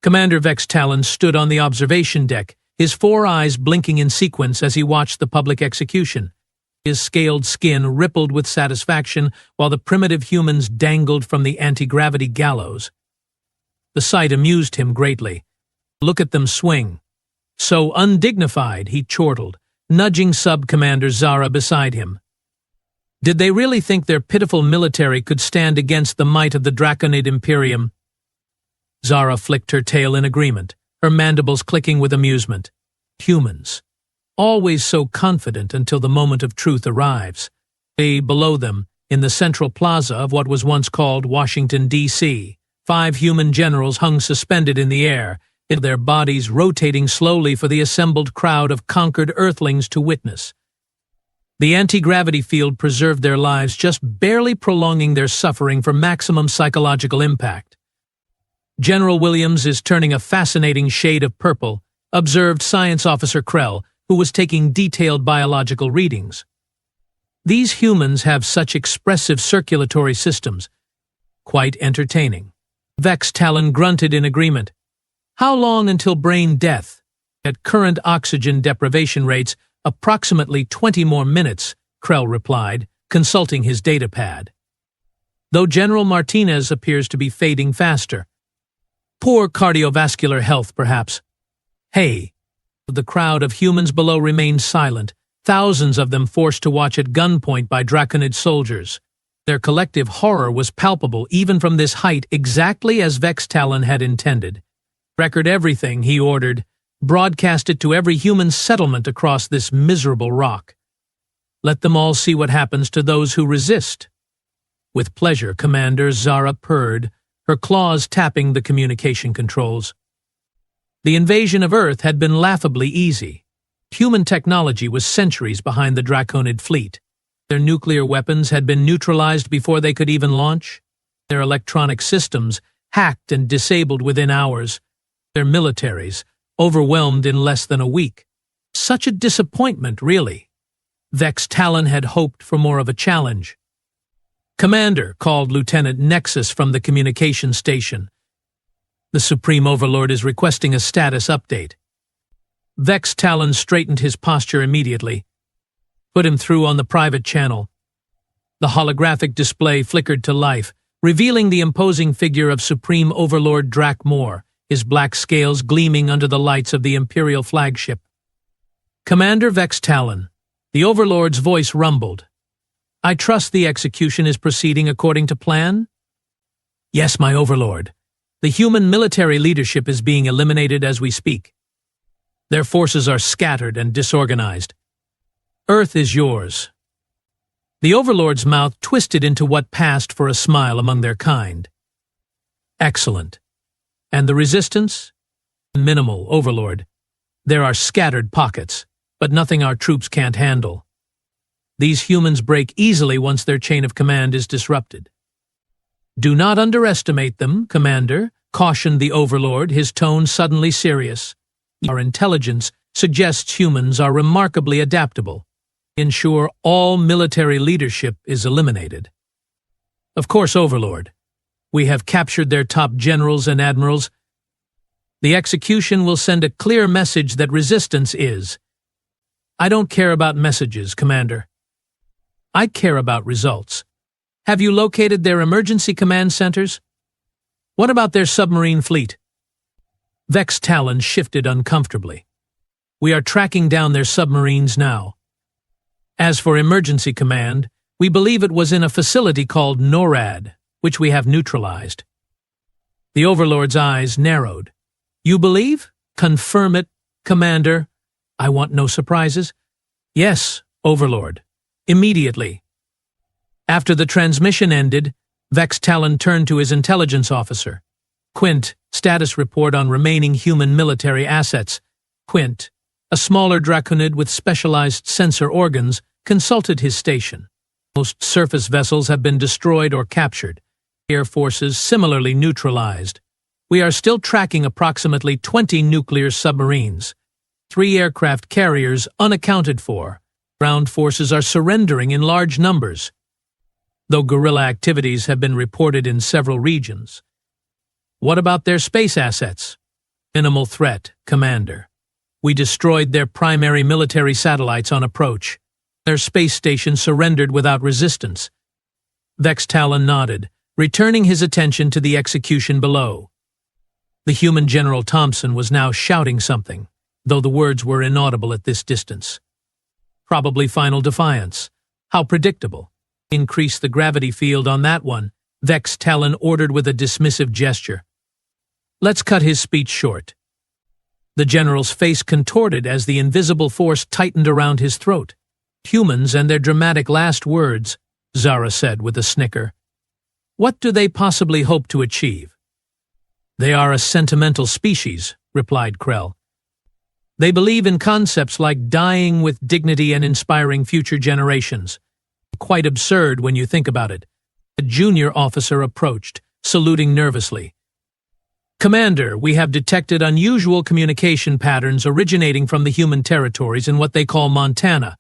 Commander Vex Talon stood on the observation deck, his 4 eyes blinking in sequence as he watched the public execution. His scaled skin rippled with satisfaction while the primitive humans dangled from the anti-gravity gallows. The sight amused him greatly. Look at them swing. So undignified, he chortled, nudging Sub-Commander Zara beside him. Did they really think their pitiful military could stand against the might of the Draconid Imperium? Zara flicked her tail in agreement, her mandibles clicking with amusement. Humans. Always so confident until the moment of truth arrives. Below them, in the central plaza of what was once called Washington, D.C., 5 human generals hung suspended in the air, their bodies rotating slowly for the assembled crowd of conquered Earthlings to witness. The anti-gravity field preserved their lives, just barely prolonging their suffering for maximum psychological impact. General Williams is turning a fascinating shade of purple, observed Science Officer Krell, who was taking detailed biological readings. These humans have such expressive circulatory systems. Quite entertaining. Vex Talon grunted in agreement. How long until brain death? At current oxygen deprivation rates, approximately 20 more minutes, Krell replied, consulting his datapad. Though General Martinez appears to be fading faster. Poor cardiovascular health, perhaps. Hey! The crowd of humans below remained silent, thousands of them forced to watch at gunpoint by Draconid soldiers. Their collective horror was palpable even from this height, exactly as Vex Talon had intended. Record everything, he ordered. Broadcast it to every human settlement across this miserable rock. Let them all see what happens to those who resist. With pleasure, Commander, Zara purred, her claws tapping the communication controls. The invasion of Earth had been laughably easy. Human technology was centuries behind the Draconid fleet. Their nuclear weapons had been neutralized before they could even launch. Their electronic systems hacked and disabled within hours. Their militaries overwhelmed in less than a week. Such a disappointment, really. Vex Talon had hoped for more of a challenge. Commander, called Lieutenant Nexus from the communication station. The Supreme Overlord is requesting a status update. Vex Talon straightened his posture immediately. Put him through on the private channel. The holographic display flickered to life, revealing the imposing figure of Supreme Overlord Drac Moore, his black scales gleaming under the lights of the Imperial flagship. Commander Vex Talon. The Overlord's voice rumbled. I trust the execution is proceeding according to plan? Yes, my Overlord. The human military leadership is being eliminated as we speak. Their forces are scattered and disorganized. Earth is yours. The Overlord's mouth twisted into what passed for a smile among their kind. Excellent. And the resistance? Minimal, Overlord. There are scattered pockets, but nothing our troops can't handle. These humans break easily once their chain of command is disrupted. Do not underestimate them, Commander, cautioned the Overlord, his tone suddenly serious. Our intelligence suggests humans are remarkably adaptable. Ensure all military leadership is eliminated. Of course, Overlord. We have captured their top generals and admirals. The execution will send a clear message that resistance is. I don't care about messages, Commander. I care about results. Have you located their emergency command centers? What about their submarine fleet? Vex Talon shifted uncomfortably. We are tracking down their submarines now. As for emergency command, we believe it was in a facility called NORAD, which we have neutralized. The Overlord's eyes narrowed. You believe? Confirm it, Commander. I want no surprises. Yes, Overlord. Immediately. After the transmission ended, Vex Talon turned to his intelligence officer. Quint, status report on remaining human military assets. Quint, a smaller Draconid with specialized sensor organs, consulted his station. Most surface vessels have been destroyed or captured. Air forces similarly neutralized. We are still tracking approximately 20 nuclear submarines. 3 aircraft carriers unaccounted for. Ground forces are surrendering in large numbers, though guerrilla activities have been reported in several regions. What about their space assets? Minimal threat, Commander. We destroyed their primary military satellites on approach. Their space station surrendered without resistance. Vex Talon nodded, returning his attention to the execution below. The human General Thompson was now shouting something, though the words were inaudible at this distance. Probably final defiance. How predictable. Increase the gravity field on that one, Vex Talon ordered with a dismissive gesture. Let's cut his speech short. The general's face contorted as the invisible force tightened around his throat. Humans and their dramatic last words, Zara said with a snicker. What do they possibly hope to achieve? They are a sentimental species, replied Krell. They believe in concepts like dying with dignity and inspiring future generations. Quite absurd when you think about it. A junior officer approached, saluting nervously. Commander, we have detected unusual communication patterns originating from the human territories in what they call Montana.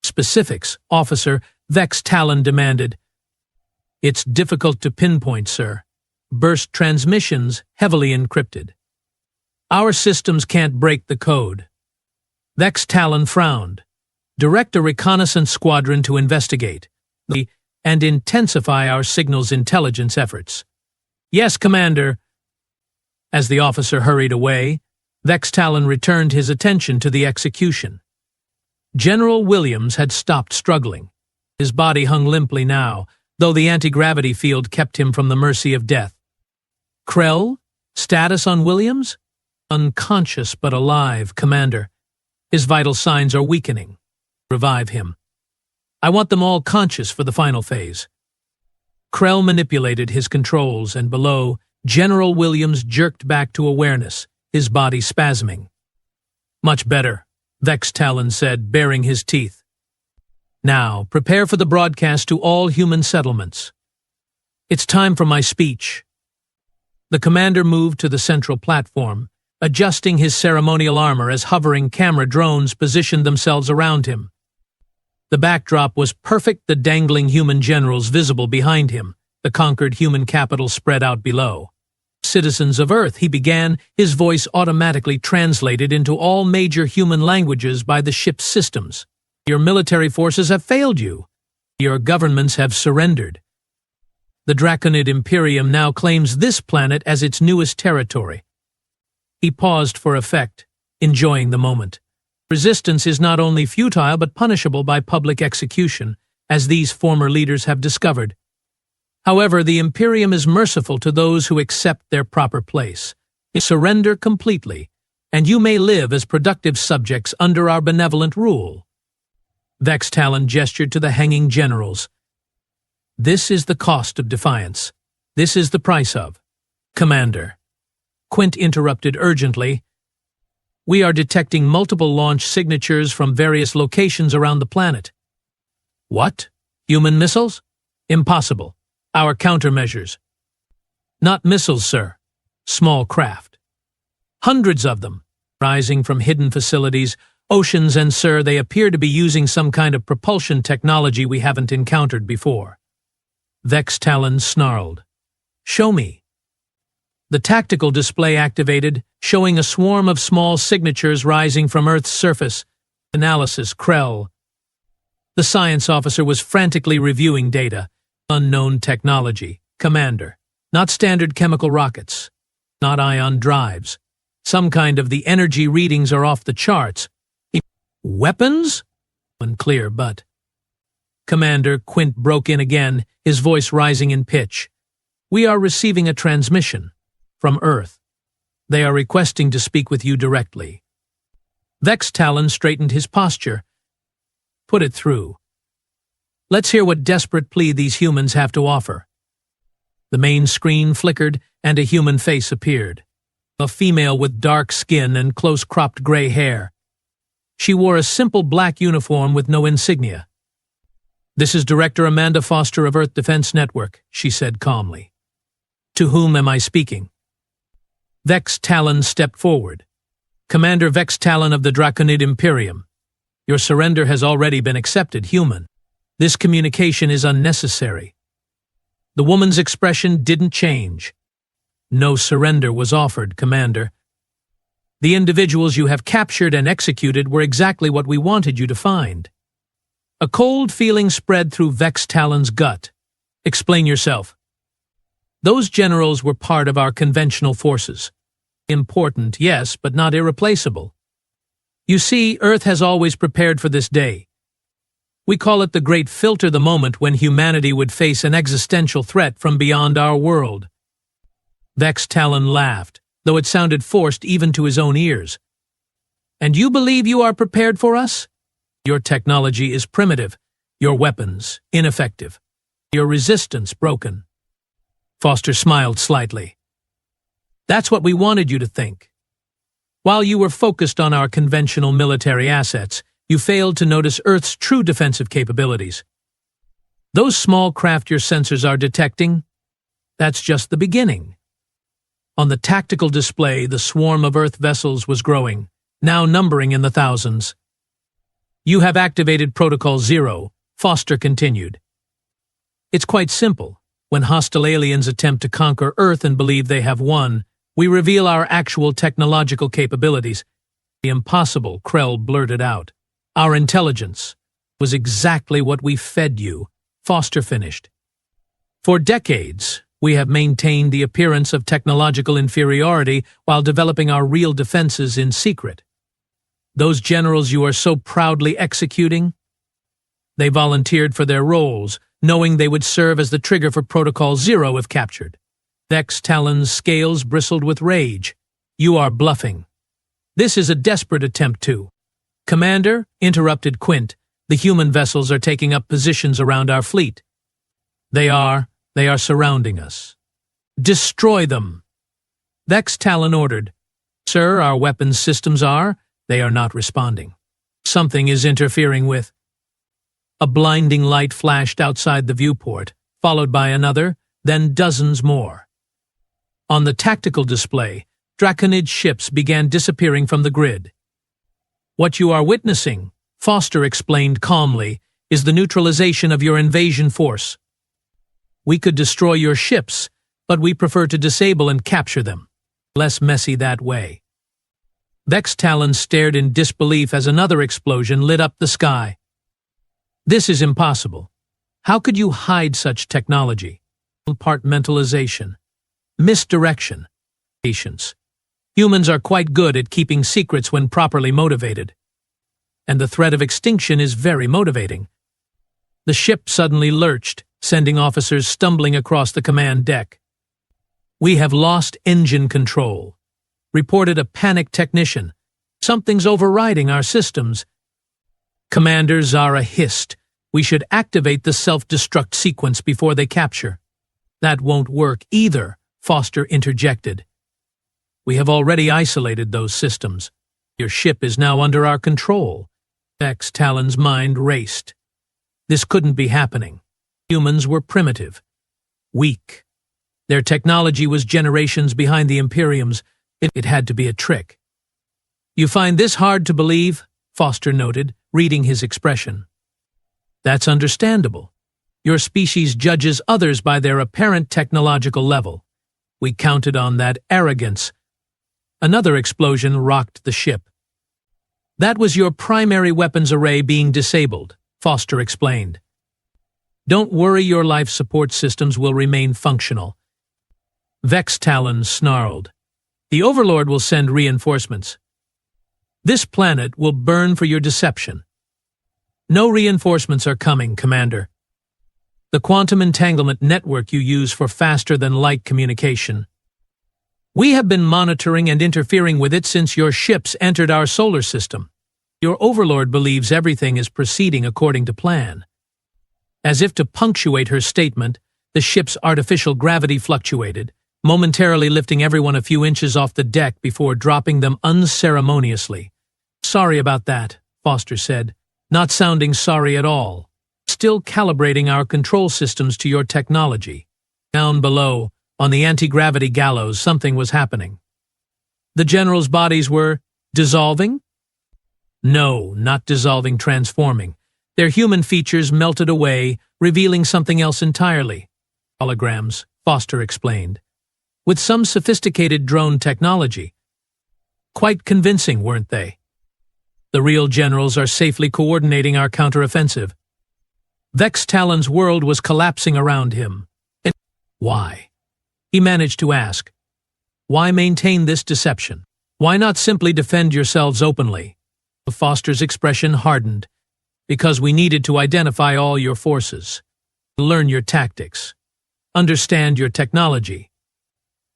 Specifics, Officer, Vex Talon demanded. It's difficult to pinpoint, sir. Burst transmissions heavily encrypted. Our systems can't break the code. Vex Talon frowned. Direct a reconnaissance squadron to investigate and intensify our signals intelligence efforts. Yes, Commander. As the officer hurried away, Vex Talon returned his attention to the execution. General Williams had stopped struggling. His body hung limply now, though the anti-gravity field kept him from the mercy of death. Krell? Status on Williams? Unconscious but alive, Commander. His vital signs are weakening. Revive him. I want them all conscious for the final phase. Krell manipulated his controls, and below, General Williams jerked back to awareness, his body spasming. Much better, Vex Talon said, baring his teeth. Now, prepare for the broadcast to all human settlements. It's time for my speech. The commander moved to the central platform, adjusting his ceremonial armor as hovering camera drones positioned themselves around him. The backdrop was perfect, the dangling human generals visible behind him, the conquered human capital spread out below. Citizens of Earth, he began, his voice automatically translated into all major human languages by the ship's systems. Your military forces have failed you. Your governments have surrendered. The Draconid Imperium now claims this planet as its newest territory. He paused for effect, enjoying the moment. Resistance is not only futile but punishable by public execution, as these former leaders have discovered. However, the Imperium is merciful to those who accept their proper place. Surrender completely, and you may live as productive subjects under our benevolent rule. Vex Talon gestured to the hanging generals. This is the cost of defiance. This is the price of. Commander. Quint interrupted urgently. We are detecting multiple launch signatures from various locations around the planet. What? Human missiles? Impossible. Our countermeasures. Not missiles, sir. Small craft. Hundreds of them, rising from hidden facilities, oceans, and sir, they appear to be using some kind of propulsion technology we haven't encountered before. Vex Talon snarled. Show me. The tactical display activated, showing a swarm of small signatures rising from Earth's surface. Analysis, Krell. The science officer was frantically reviewing data. Unknown technology, Commander. Not standard chemical rockets. Not ion drives. Some kind of the energy readings are off the charts. Weapons? Unclear, but... Commander, Quint broke in again, his voice rising in pitch. We are receiving a transmission. From Earth. They are requesting to speak with you directly. Vex Talon straightened his posture. Put it through. Let's hear what desperate plea these humans have to offer. The main screen flickered, and a human face appeared. A female with dark skin and close-cropped gray hair. She wore a simple black uniform with no insignia. This is Director Amanda Foster of Earth Defense Network, she said calmly. To whom am I speaking? Vex Talon stepped forward. Commander Vex Talon of the Draconid Imperium. Your surrender has already been accepted, human. This communication is unnecessary. The woman's expression didn't change. No surrender was offered, Commander. The individuals you have captured and executed were exactly what we wanted you to find. A cold feeling spread through Vex Talon's gut. Explain yourself. Those generals were part of our conventional forces. Important, yes, but not irreplaceable. You see, Earth has always prepared for this day. We call it the Great Filter, the moment when humanity would face an existential threat from beyond our world. Vex Talon laughed, though it sounded forced even to his own ears. And you believe you are prepared for us? Your technology is primitive, your weapons ineffective, your resistance broken. Foster smiled slightly. That's what we wanted you to think. While you were focused on our conventional military assets, you failed to notice Earth's true defensive capabilities. Those small craft your sensors are detecting, that's just the beginning. On the tactical display, the swarm of Earth vessels was growing, now numbering in the thousands. You have activated Protocol Zero, Foster continued. It's quite simple. When hostile aliens attempt to conquer Earth and believe they have won, we reveal our actual technological capabilities. The impossible, Krell blurted out. Our intelligence was exactly what we fed you, Foster finished. For decades, we have maintained the appearance of technological inferiority while developing our real defenses in secret. Those generals you are so proudly executing? They volunteered for their roles, knowing they would serve as the trigger for Protocol Zero if captured. Vex Talon's scales bristled with rage. You are bluffing. This is a desperate attempt to. Commander, interrupted Quint, the human vessels are taking up positions around our fleet. They are surrounding us. Destroy them. Vex Talon ordered. Sir, our weapons systems they are not responding. Something is interfering with. A blinding light flashed outside the viewport, followed by another, then dozens more. On the tactical display, Draconid ships began disappearing from the grid. What you are witnessing, Foster explained calmly, is the neutralization of your invasion force. We could destroy your ships, but we prefer to disable and capture them. Less messy that way. Vex Talon stared in disbelief as another explosion lit up the sky. This is impossible. How could you hide such technology? Compartmentalization. Misdirection. Patience. Humans are quite good at keeping secrets when properly motivated. And the threat of extinction is very motivating. The ship suddenly lurched, sending officers stumbling across the command deck. We have lost engine control, reported a panicked technician. Something's overriding our systems. Commander Zara hissed. We should activate the self-destruct sequence before they capture. That won't work either, Foster interjected. We have already isolated those systems. Your ship is now under our control. Vex Talon's mind raced. This couldn't be happening. Humans were primitive, weak. Their technology was generations behind the Imperium's. It had to be a trick. You find this hard to believe? Foster noted, reading his expression. That's understandable. Your species judges others by their apparent technological level. We counted on that arrogance. Another explosion rocked the ship. That was your primary weapons array being disabled, Foster explained. Don't worry, your life support systems will remain functional. Vex Talon snarled. The Overlord will send reinforcements. This planet will burn for your deception. No reinforcements are coming, Commander. The quantum entanglement network you use for faster-than-light communication. We have been monitoring and interfering with it since your ships entered our solar system. Your Overlord believes everything is proceeding according to plan. As if to punctuate her statement, the ship's artificial gravity fluctuated, momentarily lifting everyone a few inches off the deck before dropping them unceremoniously. Sorry about that, Foster said, not sounding sorry at all. Still calibrating our control systems to your technology. Down below, on the anti-gravity gallows, something was happening. The generals' bodies were dissolving? No, not dissolving, transforming. Their human features melted away, revealing something else entirely. Holograms, Foster explained. With some sophisticated drone technology. Quite convincing, weren't they? The real generals are safely coordinating our counteroffensive. Vex Talon's world was collapsing around him. Why? He managed to ask. Why maintain this deception? Why not simply defend yourselves openly? Foster's expression hardened. Because we needed to identify all your forces, learn your tactics, understand your technology,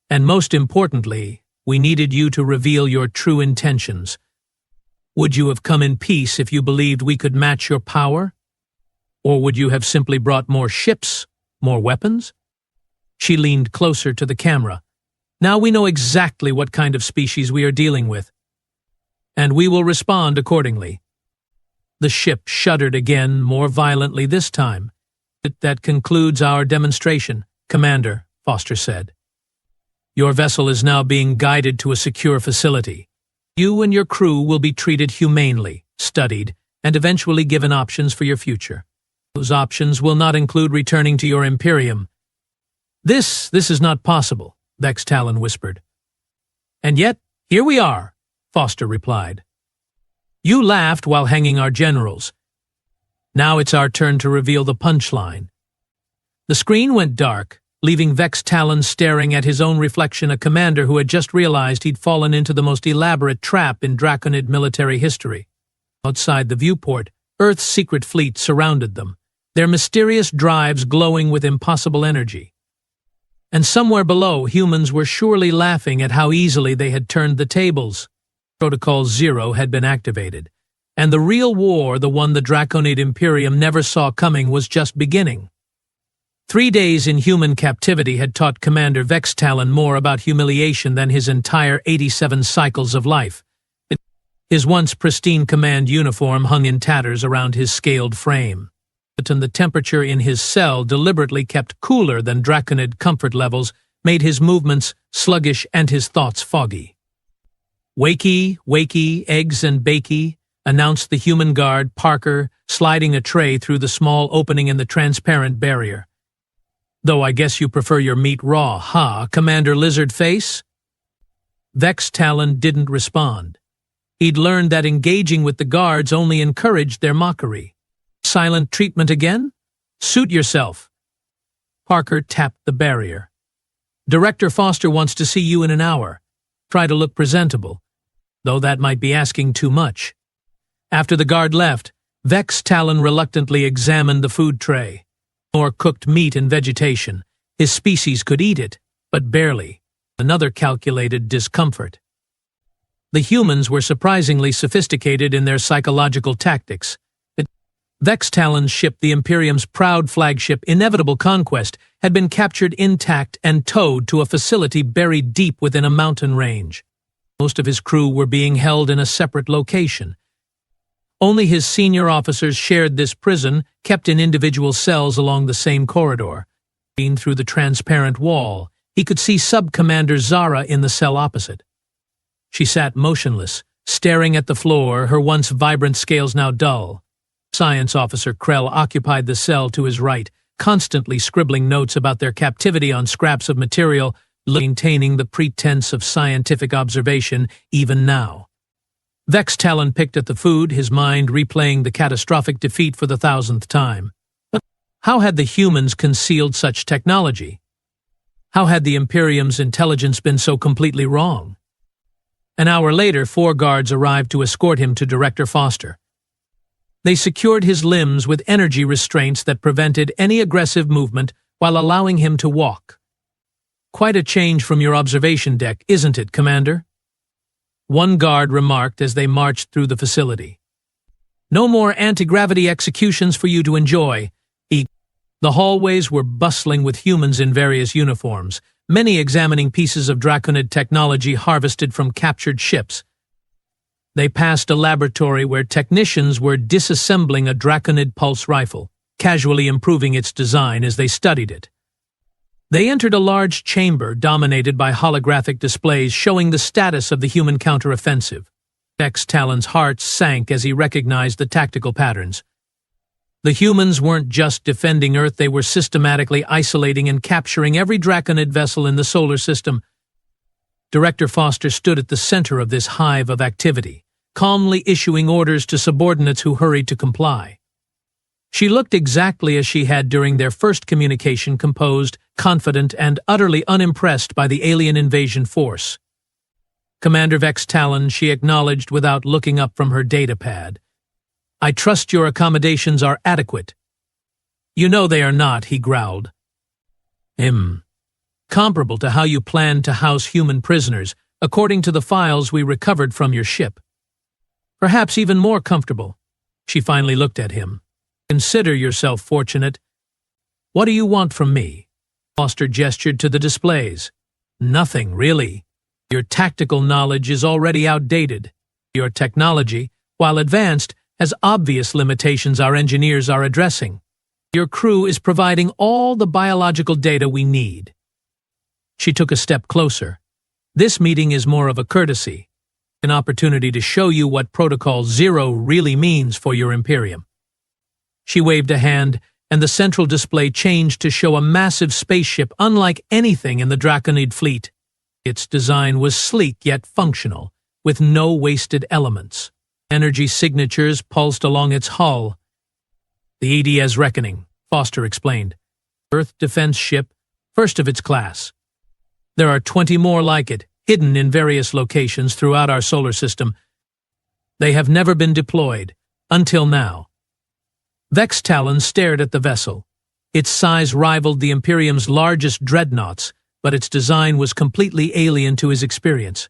and most importantly, we needed you to reveal your true intentions. Would you have come in peace if you believed we could match your power? Or would you have simply brought more ships, more weapons? She leaned closer to the camera. Now we know exactly what kind of species we are dealing with, and we will respond accordingly. The ship shuddered again, more violently this time. That concludes our demonstration, Commander, Foster said. Your vessel is now being guided to a secure facility. You and your crew will be treated humanely, studied, and eventually given options for your future. Those options will not include returning to your Imperium. This is not possible, Vex Talon whispered. And yet, here we are, Foster replied. You laughed while hanging our generals. Now it's our turn to reveal the punchline. The screen went dark, leaving Vex Talon staring at his own reflection, a commander who had just realized he'd fallen into the most elaborate trap in Draconid military history. Outside the viewport, Earth's secret fleet surrounded them, their mysterious drives glowing with impossible energy. And somewhere below, humans were surely laughing at how easily they had turned the tables. Protocol Zero had been activated, and the real war, the one the Draconid Imperium never saw coming, was just beginning. 3 days in human captivity had taught Commander Vex Talon more about humiliation than his entire 87 cycles of life. His once pristine command uniform hung in tatters around his scaled frame, and the temperature in his cell, deliberately kept cooler than Draconid comfort levels, made his movements sluggish and his thoughts foggy. Wakey, wakey, eggs and bakey, announced the human guard, Parker, sliding a tray through the small opening in the transparent barrier. Though I guess you prefer your meat raw, huh, Commander Lizardface? Vex Talon didn't respond. He'd learned that engaging with the guards only encouraged their mockery. Silent treatment again? Suit yourself. Parker tapped the barrier. Director Foster wants to see you in an hour. Try to look presentable, though that might be asking too much. After the guard left, Vex Talon reluctantly examined the food tray. More cooked meat and vegetation. His species could eat it, but barely. Another calculated discomfort. The humans were surprisingly sophisticated in their psychological tactics. Vex Talon's ship, the Imperium's proud flagship, Inevitable Conquest, had been captured intact and towed to a facility buried deep within a mountain range. Most of his crew were being held in a separate location. Only his senior officers shared this prison, kept in individual cells along the same corridor. Seen through the transparent wall, he could see Sub-Commander Zara in the cell opposite. She sat motionless, staring at the floor, her once vibrant scales now dull. Science Officer Krell occupied the cell to his right, constantly scribbling notes about their captivity on scraps of material, maintaining the pretense of scientific observation even now. Vex Talon picked at the food, his mind replaying the catastrophic defeat for the 1000th time. But how had the humans concealed such technology? How had the Imperium's intelligence been so completely wrong? An hour later, 4 guards arrived to escort him to Director Foster. They secured his limbs with energy restraints that prevented any aggressive movement while allowing him to walk. Quite a change from your observation deck, isn't it, Commander? One guard remarked as they marched through the facility. No more anti-gravity executions for you to enjoy. The hallways were bustling with humans in various uniforms, many examining pieces of Draconid technology harvested from captured ships. They passed a laboratory where technicians were disassembling a Draconid pulse rifle, casually improving its design as they studied it. They entered a large chamber dominated by holographic displays showing the status of the human counteroffensive. Vex Talon's heart sank as he recognized the tactical patterns. The humans weren't just defending Earth, they were systematically isolating and capturing every Draconid vessel in the solar system. Director Foster stood at the center of this hive of activity, calmly issuing orders to subordinates who hurried to comply. She looked exactly as she had during their first communication, composed, confident, and utterly unimpressed by the alien invasion force. Commander Vex Talon, she acknowledged without looking up from her datapad. I trust your accommodations are adequate. You know they are not, he growled. Comparable to how you planned to house human prisoners, according to the files we recovered from your ship. Perhaps even more comfortable. She finally looked at him. Consider yourself fortunate. What do you want from me? Foster gestured to the displays. Nothing, really. Your tactical knowledge is already outdated. Your technology, while advanced, has obvious limitations our engineers are addressing. Your crew is providing all the biological data we need. She took a step closer. This meeting is more of a courtesy, an opportunity to show you what Protocol Zero really means for your Imperium. She waved a hand, and the central display changed to show a massive spaceship unlike anything in the Draconid fleet. Its design was sleek yet functional, with no wasted elements. Energy signatures pulsed along its hull. The EDS Reckoning, Foster explained. Earth defense ship, first of its class. There are 20 more like it, hidden in various locations throughout our solar system. They have never been deployed, until now. Vex Talon stared at the vessel. Its size rivaled the Imperium's largest dreadnoughts, but its design was completely alien to his experience.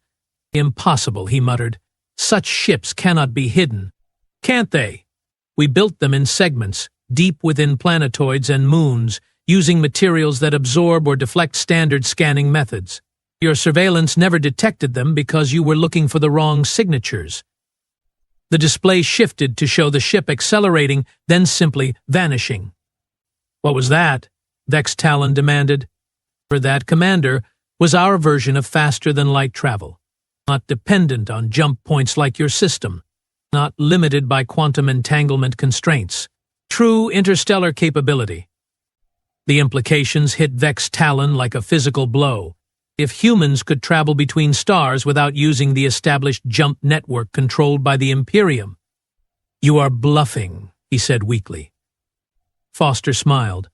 Impossible, he muttered. Such ships cannot be hidden. Can't they? We built them in segments, deep within planetoids and moons, using materials that absorb or deflect standard scanning methods. Your surveillance never detected them because you were looking for the wrong signatures. The display shifted to show the ship accelerating, then simply vanishing. What was that? Vex Talon demanded. For that, Commander, was our version of faster-than-light travel, not dependent on jump points like your system, not limited by quantum entanglement constraints. True interstellar capability. The implications hit Vex Talon like a physical blow. If humans could travel between stars without using the established jump network controlled by the Imperium. You are bluffing, he said weakly. Foster smiled.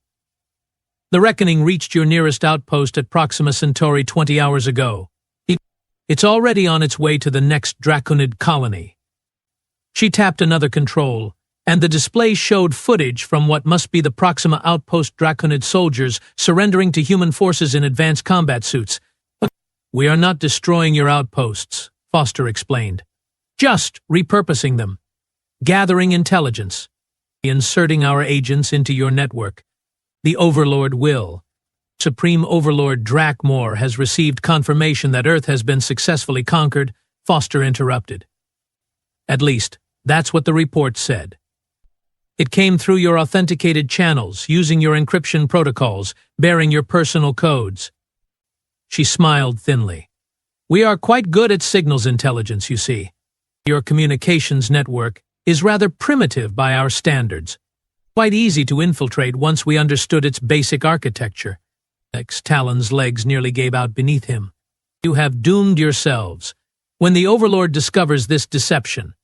The Reckoning reached your nearest outpost at Proxima Centauri 20 hours ago. It's already on its way to the next Draconid colony. She tapped another control, and the display showed footage from what must be the Proxima outpost Draconid soldiers surrendering to human forces in advanced combat suits. We are not destroying your outposts, Foster explained. Just repurposing them. Gathering intelligence. Inserting our agents into your network. The Overlord will. Supreme Overlord Drakmor has received confirmation that Earth has been successfully conquered, Foster interrupted. At least, that's what the report said. It came through your authenticated channels, using your encryption protocols, bearing your personal codes. She smiled thinly. We are quite good at signals intelligence, you see. Your communications network is rather primitive by our standards. Quite easy to infiltrate once we understood its basic architecture. Vex Talon's legs nearly gave out beneath him. You have doomed yourselves. When the Overlord discovers this deception,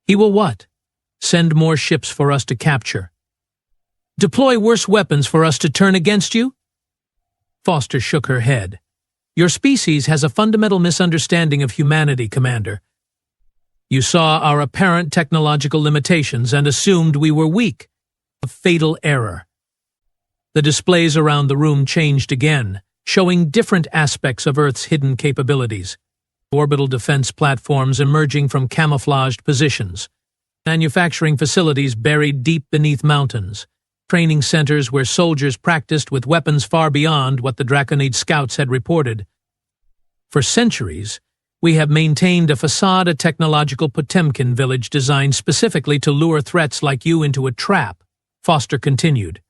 he will what? Send more ships for us to capture. Deploy worse weapons for us to turn against you? Foster shook her head. Your species has a fundamental misunderstanding of humanity, Commander. You saw our apparent technological limitations and assumed we were weak. A fatal error. The displays around the room changed again, showing different aspects of Earth's hidden capabilities. Orbital defense platforms emerging from camouflaged positions. Manufacturing facilities buried deep beneath mountains. Training centers where soldiers practiced with weapons far beyond what the Draconid scouts had reported. For centuries, we have maintained a facade of technological Potemkin village designed specifically to lure threats like you into a trap, Foster continued.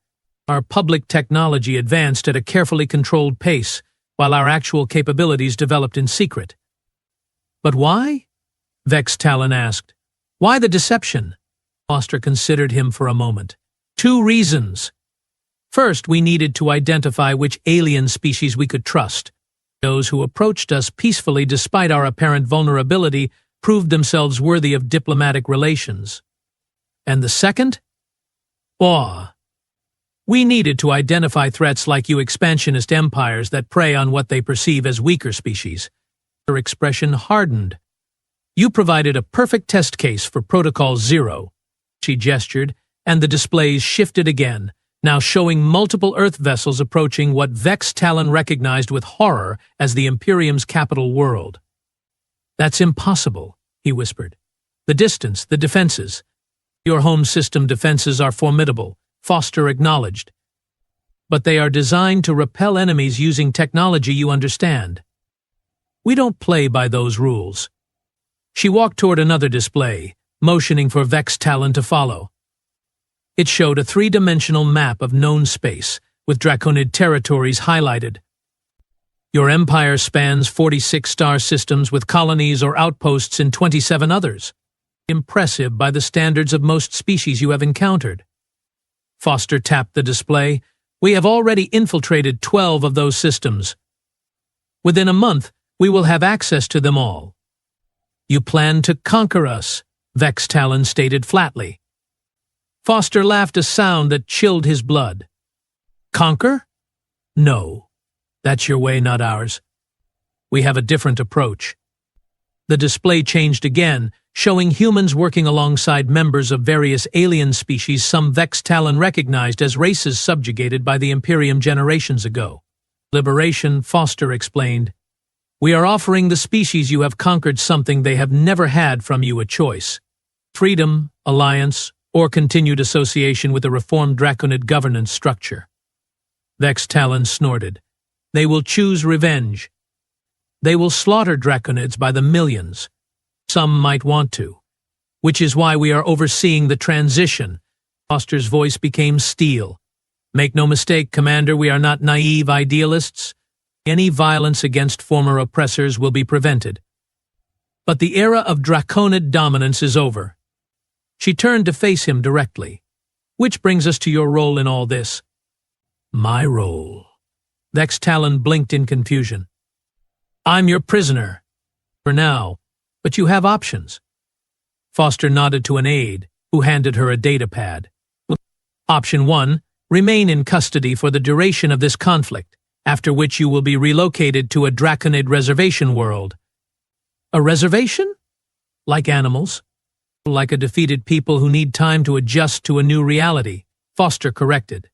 Our public technology advanced at a carefully controlled pace, while our actual capabilities developed in secret. But why? Vex Talon asked. Why the deception? Foster considered him for a moment. 2 reasons. First, we needed to identify which alien species we could trust. Those who approached us peacefully despite our apparent vulnerability proved themselves worthy of diplomatic relations. And the second? Awe. We needed to identify threats like you expansionist empires that prey on what they perceive as weaker species. Her expression hardened. You provided a perfect test case for Protocol Zero. She gestured, and the displays shifted again, now showing multiple Earth vessels approaching what Vex Talon recognized with horror as the Imperium's capital world. That's impossible, he whispered. The distance, the defenses. Your home system defenses are formidable, Foster acknowledged. But they are designed to repel enemies using technology you understand. We don't play by those rules. She walked toward another display, motioning for Vex Talon to follow. It showed a three-dimensional map of known space, with Draconid territories highlighted. Your empire spans 46 star systems with colonies or outposts in 27 others. Impressive by the standards of most species you have encountered. Foster tapped the display. We have already infiltrated 12 of those systems. Within a month, we will have access to them all. You plan to conquer us, Vex Talon stated flatly. Foster laughed a sound that chilled his blood. Conquer? No. That's your way, not ours. We have a different approach. The display changed again, showing humans working alongside members of various alien species some Vex Talon recognized as races subjugated by the Imperium generations ago. Liberation, Foster explained. We are offering the species you have conquered something they have never had from you, a choice. Freedom, alliance, or continued association with a reformed Draconid governance structure. Vex Talon snorted. They will choose revenge. They will slaughter Draconids by the millions. Some might want to. Which is why we are overseeing the transition. Foster's voice became steel. Make no mistake, Commander, we are not naive idealists. Any violence against former oppressors will be prevented. But the era of Draconid dominance is over. She turned to face him directly. Which brings us to your role in all this. My role. Vex Talon blinked in confusion. I'm your prisoner. For now, but you have options. Foster nodded to an aide, who handed her a data pad. Option 1, remain in custody for the duration of this conflict, after which you will be relocated to a Draconid reservation world. A reservation? Like animals. Like a defeated people who need time to adjust to a new reality, Foster corrected.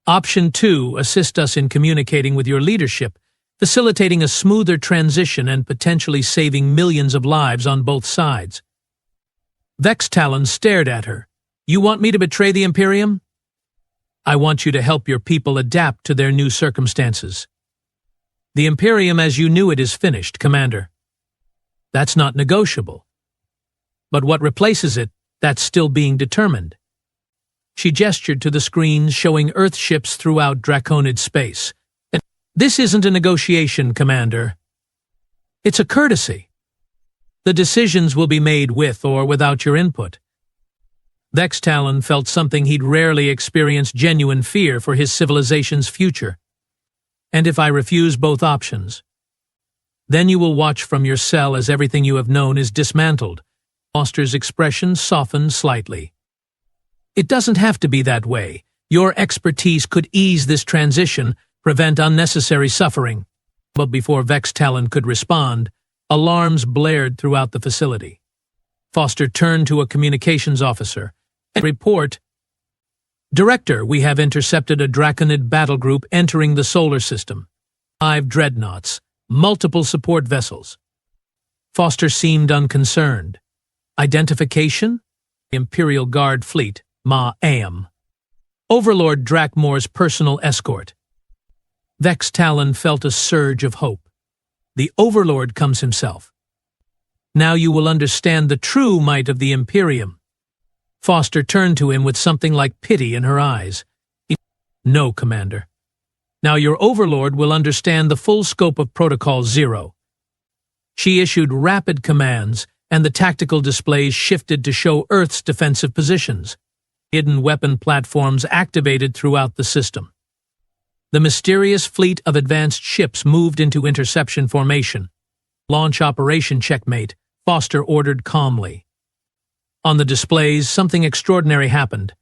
Option 2, assist us in communicating with your leadership, facilitating a smoother transition and potentially saving millions of lives on both sides. Vex Talon stared at her. You want me to betray the Imperium? I want you to help your people adapt to their new circumstances. The Imperium as you knew it is finished, Commander. That's not negotiable. But what replaces it, that's still being determined. She gestured to the screens showing Earth ships throughout Draconid space. This isn't a negotiation, Commander. It's a courtesy. The decisions will be made with or without your input. Vex Talon felt something he'd rarely experienced, genuine fear for his civilization's future. And if I refuse both options? Then you will watch from your cell as everything you have known is dismantled. Foster's expression softened slightly. It doesn't have to be that way. Your expertise could ease this transition, prevent unnecessary suffering. But before Vex Talon could respond, alarms blared throughout the facility. Foster turned to a communications officer. Report. Director, we have intercepted a Draconid battle group entering the solar system. 5 dreadnoughts, multiple support vessels. Foster seemed unconcerned. Identification? Imperial Guard Fleet, Ma-Am. Overlord Drakmore's personal escort. Vex Talon felt a surge of hope. The Overlord comes himself. Now you will understand the true might of the Imperium. Foster turned to him with something like pity in her eyes. No, Commander. Now your Overlord will understand the full scope of Protocol Zero. She issued rapid commands, and the tactical displays shifted to show Earth's defensive positions. Hidden weapon platforms activated throughout the system. The mysterious fleet of advanced ships moved into interception formation. Launch operation checkmate, Foster ordered calmly. On the displays, something extraordinary happened.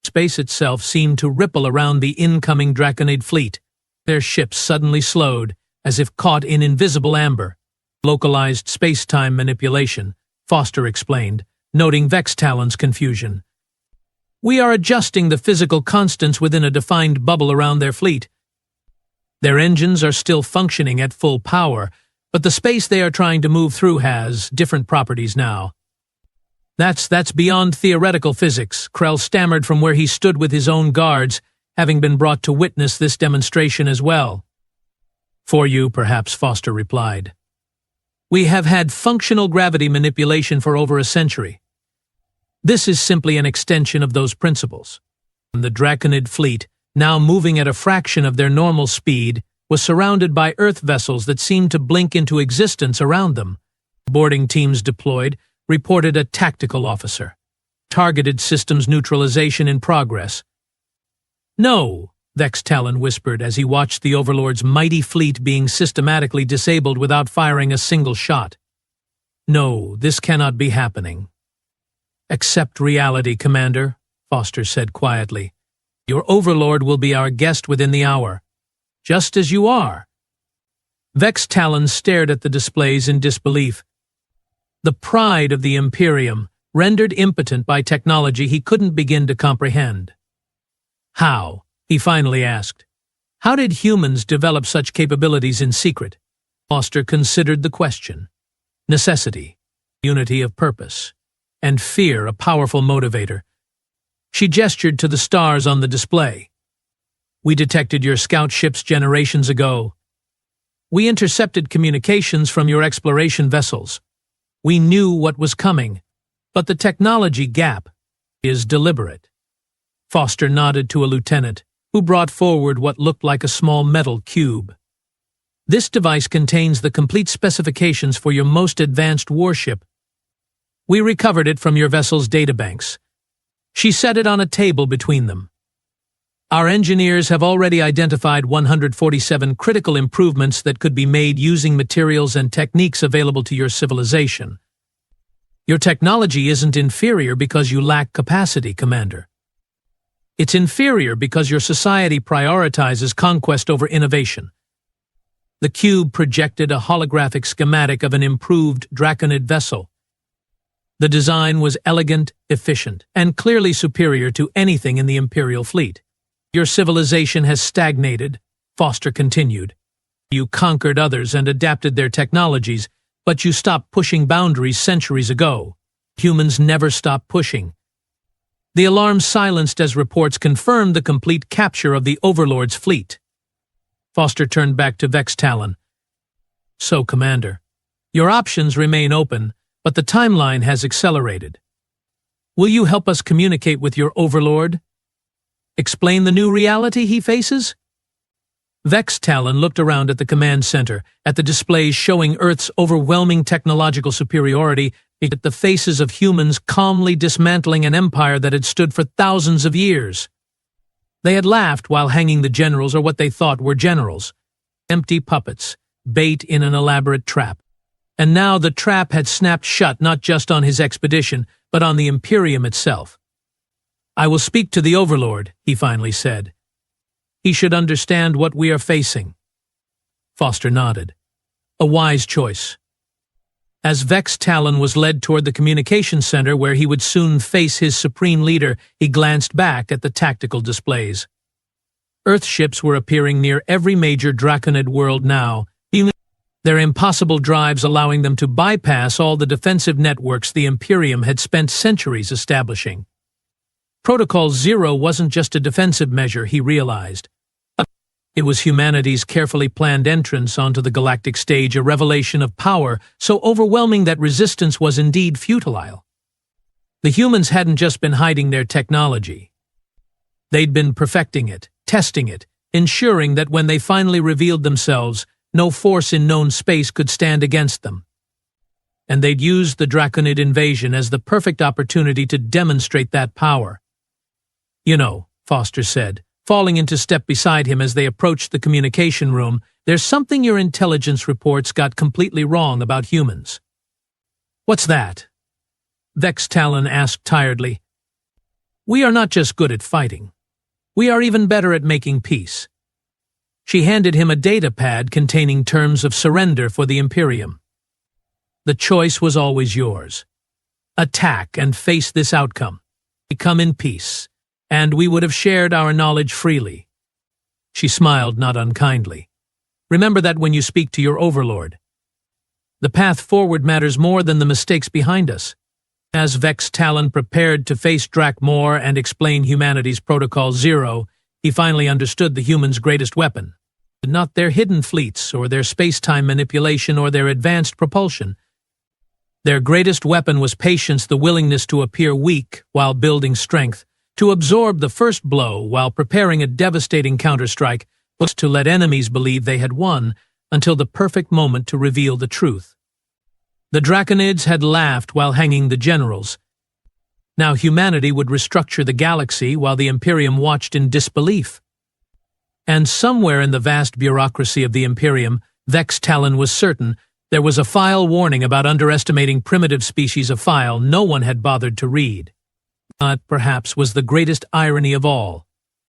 Space itself seemed to ripple around the incoming Draconid fleet. Their ships suddenly slowed, as if caught in invisible amber. Localized space-time manipulation, Foster explained, noting Vex Talon's confusion. We are adjusting the physical constants within a defined bubble around their fleet. Their engines are still functioning at full power, but the space they are trying to move through has different properties now. That's beyond theoretical physics, Krell stammered from where he stood with his own guards, having been brought to witness this demonstration as well. For you, perhaps, Foster replied. We have had functional gravity manipulation for over a century. This is simply an extension of those principles. The Draconid fleet, now moving at a fraction of their normal speed, was surrounded by Earth vessels that seemed to blink into existence around them. Boarding teams deployed, reported a tactical officer. Targeted systems neutralization in progress. No, Vex Talon whispered as he watched the Overlord's mighty fleet being systematically disabled without firing a single shot. No, this cannot be happening. Accept reality, Commander, Foster said quietly. Your Overlord will be our guest within the hour. Just as you are. Vex Talon stared at the displays in disbelief. The pride of the Imperium, rendered impotent by technology he couldn't begin to comprehend. How? He finally asked. How did humans develop such capabilities in secret? Foster considered the question. Necessity, unity of purpose, and fear a powerful motivator. She gestured to the stars on the display. We detected your scout ships generations ago. We intercepted communications from your exploration vessels. We knew what was coming, but the technology gap is deliberate. Foster nodded to a lieutenant, who brought forward what looked like a small metal cube. This device contains the complete specifications for your most advanced warship. We recovered it from your vessel's databanks. She set it on a table between them. Our engineers have already identified 147 critical improvements that could be made using materials and techniques available to your civilization. Your technology isn't inferior because you lack capacity, Commander. It's inferior because your society prioritizes conquest over innovation. The cube projected a holographic schematic of an improved Draconid vessel. The design was elegant, efficient, and clearly superior to anything in the Imperial fleet. Your civilization has stagnated, Foster continued. You conquered others and adapted their technologies, but you stopped pushing boundaries centuries ago. Humans never stop pushing. The alarm silenced as reports confirmed the complete capture of the Overlord's fleet. Foster turned back to Vex Talon. So, Commander, your options remain open, but the timeline has accelerated. Will you help us communicate with your Overlord? Explain the new reality he faces? Vex Talon looked around at the command center, at the displays showing Earth's overwhelming technological superiority, at the faces of humans calmly dismantling an empire that had stood for thousands of years. They had laughed while hanging the generals, or what they thought were generals. Empty puppets, bait in an elaborate trap. And now the trap had snapped shut not just on his expedition, but on the Imperium itself. I will speak to the Overlord, he finally said. He should understand what we are facing. Foster nodded. A wise choice. As Vex Talon was led toward the communication center where he would soon face his supreme leader, he glanced back at the tactical displays. Earth ships were appearing near every major Draconid world now, their impossible drives allowing them to bypass all the defensive networks the Imperium had spent centuries establishing. Protocol Zero wasn't just a defensive measure, he realized. It was humanity's carefully planned entrance onto the galactic stage, a revelation of power so overwhelming that resistance was indeed futile. The humans hadn't just been hiding their technology. They'd been perfecting it, testing it, ensuring that when they finally revealed themselves, no force in known space could stand against them. And they'd used the Draconid invasion as the perfect opportunity to demonstrate that power. You know, Foster said, falling into step beside him as they approached the communication room. "There's something your intelligence reports got completely wrong about humans." "What's that?" Vex Talon asked tiredly. "We are not just good at fighting. We are even better at making peace." She handed him a data pad containing terms of surrender for the Imperium. "The choice was always yours. Attack and face this outcome. Become in peace, and we would have shared our knowledge freely." She smiled not unkindly. "Remember that when you speak to your overlord. The path forward matters more than the mistakes behind us." As Vex Talon prepared to face Drakmor and explain humanity's Protocol Zero, he finally understood the humans' greatest weapon. Not their hidden fleets, or their space-time manipulation, or their advanced propulsion. Their greatest weapon was patience, the willingness to appear weak while building strength, to absorb the first blow while preparing a devastating counterstrike, to let enemies believe they had won until the perfect moment to reveal the truth. The Draconids had laughed while hanging the generals. Now humanity would restructure the galaxy while the Imperium watched in disbelief. And somewhere in the vast bureaucracy of the Imperium, Vex Talon was certain there was a file warning about underestimating primitive species, a file no one had bothered to read. That, perhaps, was the greatest irony of all.